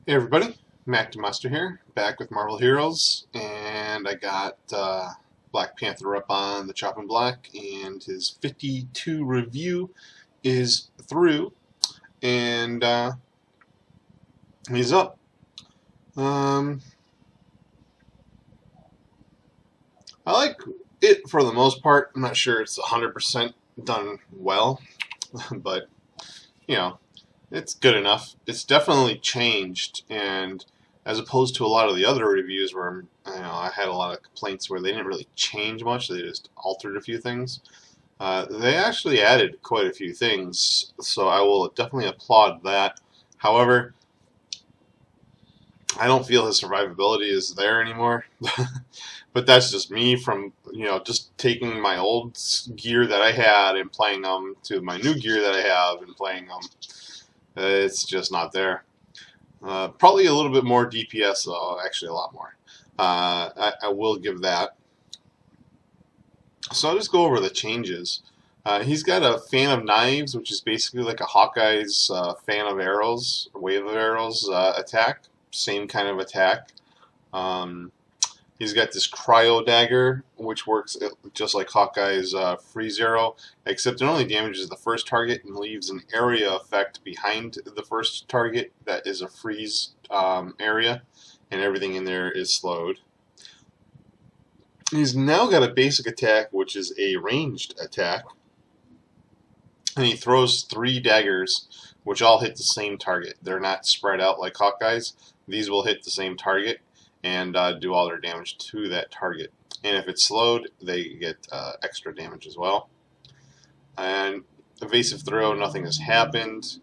Hey everybody, Mac Master here, back with Marvel Heroes, and I got Black Panther up on the chopping block, and his 52 review is through, and he's up. I like it for the most part. I'm not sure it's 100% done well, but you know, it's good enough. It's definitely changed, and as opposed to a lot of the other reviews where I had a lot of complaints where they didn't really change much, they just altered a few things. They actually added quite a few things, so I will definitely applaud that. However, I don't feel his survivability is there anymore. But that's just me from, just taking my old gear that I had and playing them to my new gear that I have and playing them. It's just not there. Probably a little bit more DPS, though. Actually, a lot more. I will give that. So I'll just go over the changes. He's got a fan of knives, which is basically like a Hawkeye's fan of arrows, wave of arrows attack. Same kind of attack. He's got this cryo dagger, which works just like Hawkeye's freeze arrow, except it only damages the first target and leaves an area effect behind the first target that is a freeze area, and everything in there is slowed. He's now got a basic attack, which is a ranged attack, and he throws 3 daggers, which all hit the same target. They're not spread out like Hawkeye's. These will hit the same target and do all their damage to that target. And if it's slowed, they get extra damage as well. And evasive throw, nothing has happened.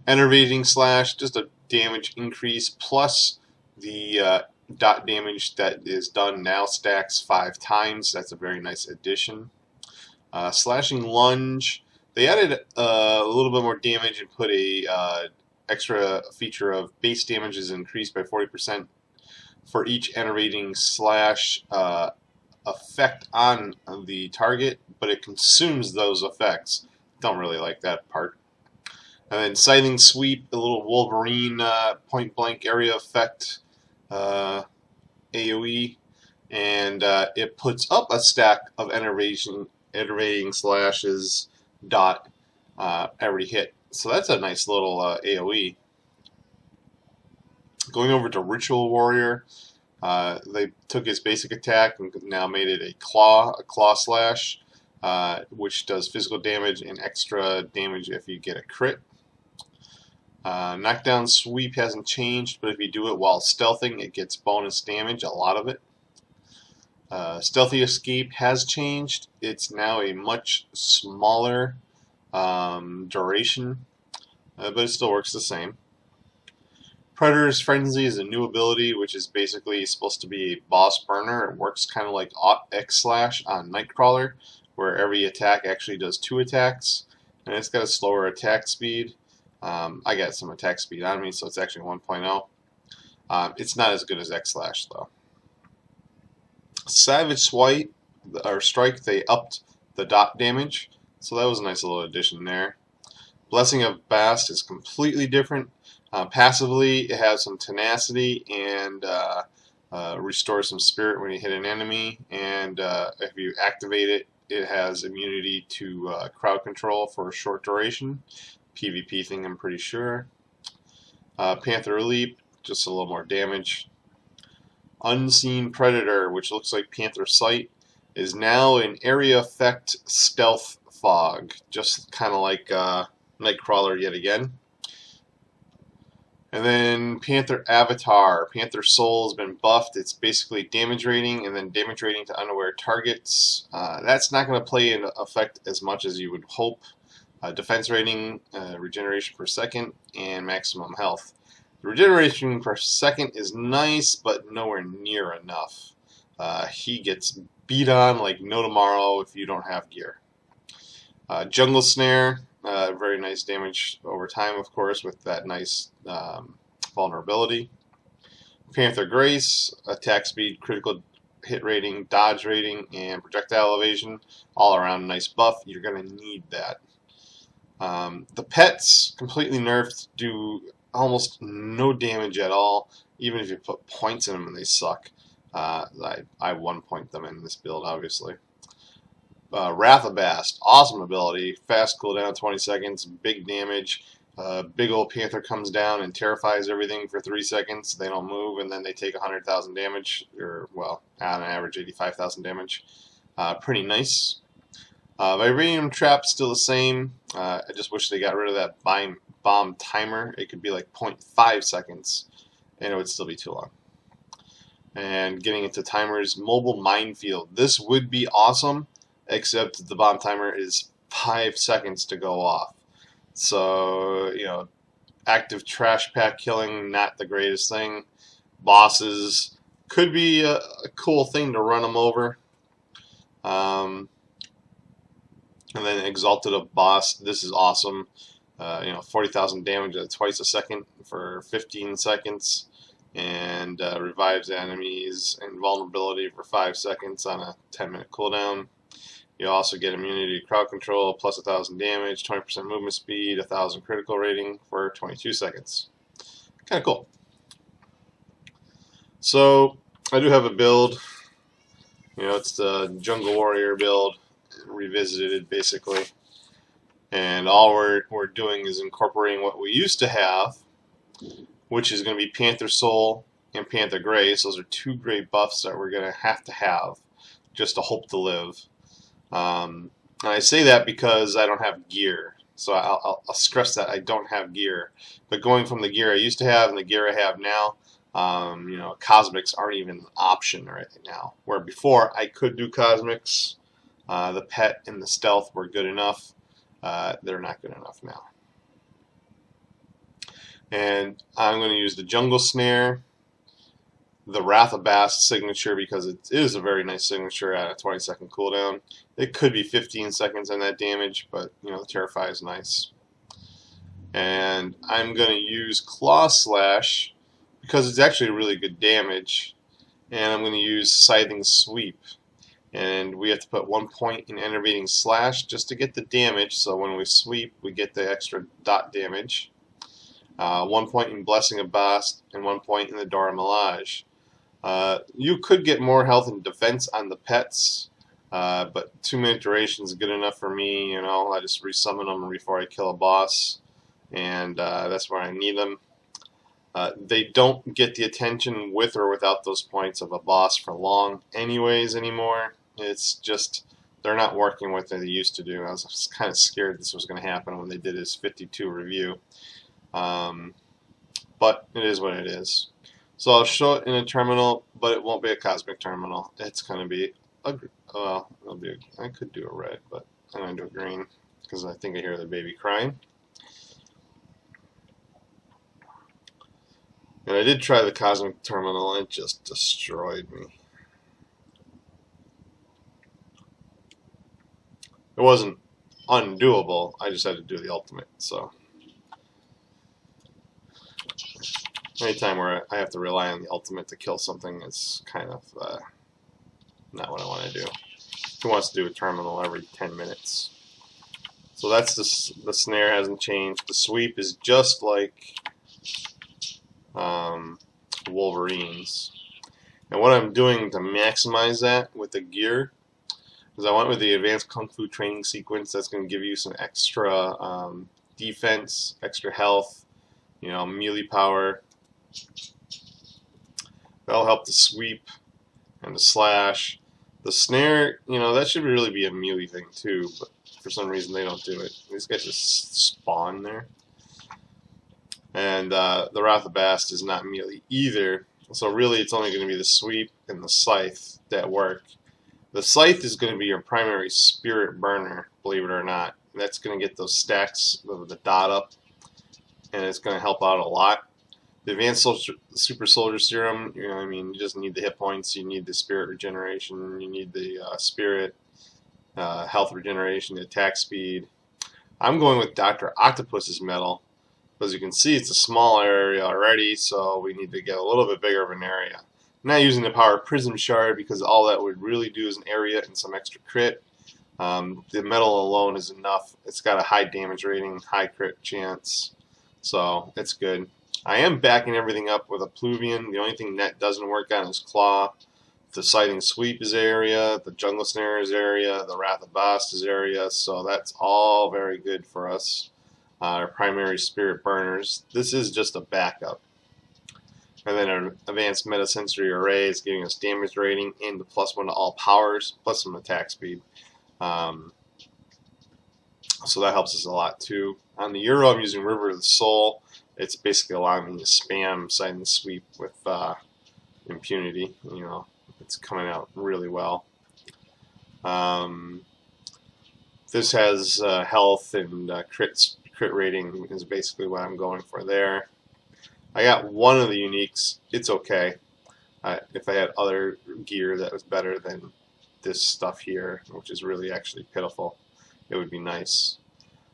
Enervating slash, just a damage increase plus the dot damage that is done now stacks 5 times. That's a very nice addition. Slashing lunge, they added a little bit more damage and put a extra feature of base damage is increased by 40% for each enervating slash effect on the target, but it consumes those effects. Don't really like that part. And then scything sweep, a little Wolverine point blank area effect AoE, and it puts up a stack of enervating slashes dot every hit. So that's a nice little AoE. Going over to Ritual Warrior, they took his basic attack and now made it a claw slash, which does physical damage and extra damage if you get a crit. Knockdown sweep hasn't changed, but if you do it while stealthing, it gets bonus damage, a lot of it. Stealthy escape has changed. It's now a much smaller duration, but it still works the same. Predator's Frenzy is a new ability, which is basically supposed to be a boss burner. It works kind of like X Slash on Nightcrawler, where every attack actually does 2 attacks, and it's got a slower attack speed. I got some attack speed on me, so it's actually 1.0. It's not as good as X Slash, though. Savage Swipe, or Strike, they upped the dot damage, so that was a nice little addition there. Blessing of Bast is completely different. Passively, it has some tenacity and restores some spirit when you hit an enemy, and if you activate it, it has immunity to crowd control for a short duration. PvP thing, I'm pretty sure. Panther Leap, just a little more damage. Unseen Predator, which looks like Panther Sight, is now an area effect stealth fog, just kind of like Nightcrawler yet again. And then Panther Avatar. Panther Soul has been buffed. It's basically damage rating and then damage rating to unaware targets. That's not going to play in effect as much as you would hope. Defense rating, regeneration per second, and maximum health. The regeneration per second is nice, but nowhere near enough. He gets beat on like no tomorrow if you don't have gear. Jungle Snare, very nice damage over time, of course, with that nice vulnerability. Panther Grace, attack speed, critical hit rating, dodge rating, and projectile evasion. All around nice buff. You're going to need that. The pets, completely nerfed, do almost no damage at all. Even if you put points in them and they suck. I 1-point them in this build, obviously. Wrath-Abast, awesome ability. Fast cooldown, 20 seconds, big damage. Big old panther comes down and terrifies everything for 3 seconds. They don't move, and then they take 100,000 damage, or, well, on average 85,000 damage. Pretty nice. Vibranium Trap, still the same. I just wish they got rid of that bomb timer. It could be like 0.5 seconds, and it would still be too long. And getting into timers, Mobile Minefield. This would be awesome, except the bomb timer is 5 seconds to go off. So, you know, active trash pack killing, not the greatest thing. Bosses could be a cool thing to run them over. And then Exalted of Boss, this is awesome. You know, 40,000 damage at twice a second for 15 seconds. And revives enemies and vulnerability for 5 seconds on a 10-minute cooldown. You also get immunity to crowd control, plus 1,000 damage, 20% movement speed, 1,000 critical rating for 22 seconds. Kind of cool. So I do have a build. You know, it's the Jungle Warrior build, revisited basically. And all we're doing is incorporating what we used to have, which is going to be Panther Soul and Panther Grace. Those are 2 great buffs that we're going to have just to hope to live. And I say that because I don't have gear. So I'll stress that I don't have gear. But going from the gear I used to have and the gear I have now, you know, cosmics aren't even an option right now. Where before I could do cosmics, the pet and the stealth were good enough. They're not good enough now. And I'm going to use the Jungle Snare, the Wrath-Abast signature, because it is a very nice signature at a 20-second cooldown. It could be 15 seconds on that damage, but you know, Terrify is nice. And I'm going to use Claw Slash because it's actually really good damage. And I'm going to use Scything Sweep. And we have to put 1 point in Enervating Slash just to get the damage, so when we sweep, we get the extra dot damage. 1 point in Blessing of Bast, and 1 point in the Dora Milaje. You could get more health and defense on the pets, but 2-minute duration is good enough for me. You know, I just resummon them before I kill a boss, and that's where I need them. They don't get the attention with or without those points of a boss for long anyways anymore. It's just they're not working with it they used to do. I was kind of scared this was going to happen when they did his 52 review. But it is what it is. So I'll show it in a terminal, but it won't be a cosmic terminal. It's going to be a, well, I could do a red, but I'm going to do a green because I think I hear the baby crying. And I did try the cosmic terminal, and it just destroyed me. It wasn't undoable, I just had to do the ultimate, so. Anytime where I have to rely on the ultimate to kill something is kind of not what I want to do. Who wants to do a terminal every 10 minutes? So that's the snare hasn't changed. The sweep is just like Wolverine's. And what I'm doing to maximize that with the gear is I went with the advanced kung fu training sequence. That's going to give you some extra defense, extra health, you know, melee power. That'll help the sweep and the slash. The snare, you know, that should really be a melee thing too, but for some reason they don't do it. These guys just spawn there. And the Wrath-Abast is not melee either, so really it's only going to be the sweep and the scythe that work. The scythe is going to be your primary spirit burner, believe it or not. That's going to get those stacks of the dot up, and it's going to help out a lot. The Advanced Super Soldier Serum, you know, I mean, you just need the hit points, you need the spirit regeneration, you need the spirit, health regeneration, the attack speed. I'm going with Dr. Octopus's medal. As you can see, it's a small area already, so we need to get a little bit bigger of an area. I'm not using the Power Prism Shard because all that would really do is an area and some extra crit. The medal alone is enough. It's got a high damage rating, high crit chance, so it's good. I am backing everything up with a Pluvian. The only thing that doesn't work on is Claw. The Sighting Sweep is area, the Jungle Snare is area, the Wrath of Bast is area, so that's all very good for us. Our primary Spirit Burners. This is just a backup. And then an Advanced Metasensory Array is giving us damage rating and the +1 to all powers, plus some attack speed. So that helps us a lot too. On the Euro, I'm using River of the Soul. It's basically allowing me to spam Sighting Sweep with impunity. You know, it's coming out really well. This has health and crit rating is basically what I'm going for there. I got one of the uniques. It's okay. If I had other gear that was better than this stuff here, which is really actually pitiful, it would be nice.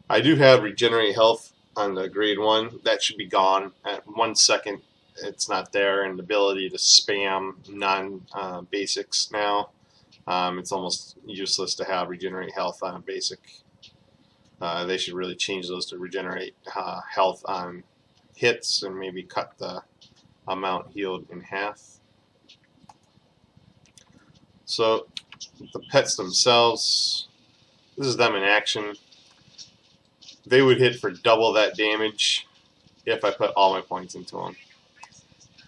I do have Regenerate Health on the grade 1. That should be gone. At 1 second, it's not there. And the ability to spam non-basics now. It's almost useless to have Regenerate Health on a basic. They should really change those to Regenerate Health on hits and maybe cut the amount healed in half. So the pets themselves, this is them in action. They would hit for double that damage if I put all my points into them.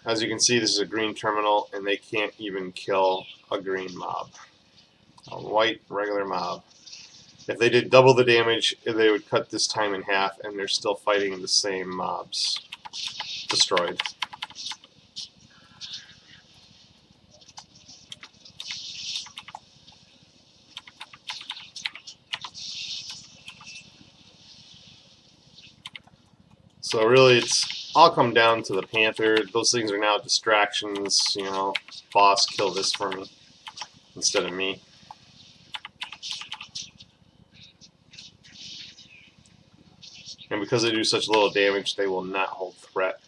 As you can see, this is a green terminal, and they can't even kill a green mob. A white regular mob. If they did double the damage, they would cut this time in half, and they're still fighting the same mobs. Destroyed. So really, it's all come down to the Panther. Those things are now distractions. You know, boss, kill this for me instead of me. And because they do such little damage, they will not hold threat.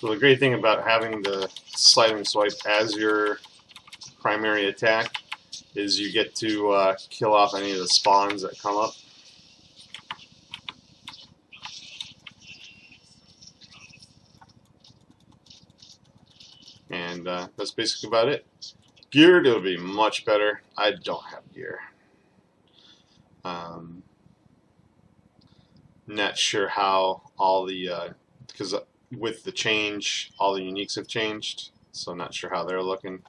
So the great thing about having the Sighting Swipe as your primary attack is you get to kill off any of the spawns that come up. And that's basically about it. Geared, it would be much better. I don't have gear. Not sure how all the because with the change, all the uniques have changed, so not sure how they're looking.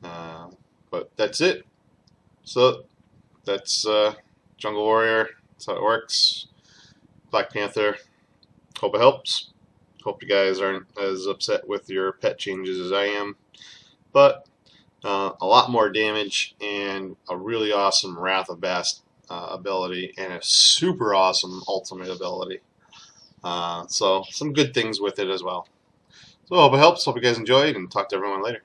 But that's it. So that's Jungle Warrior. That's how it works. Black Panther. Hope it helps. Hope you guys aren't as upset with your pet changes as I am. But a lot more damage and a really awesome Wrath of Bast ability and a super awesome ultimate ability. So some good things with it as well. So I hope it helps. Hope you guys enjoyed and talk to everyone later.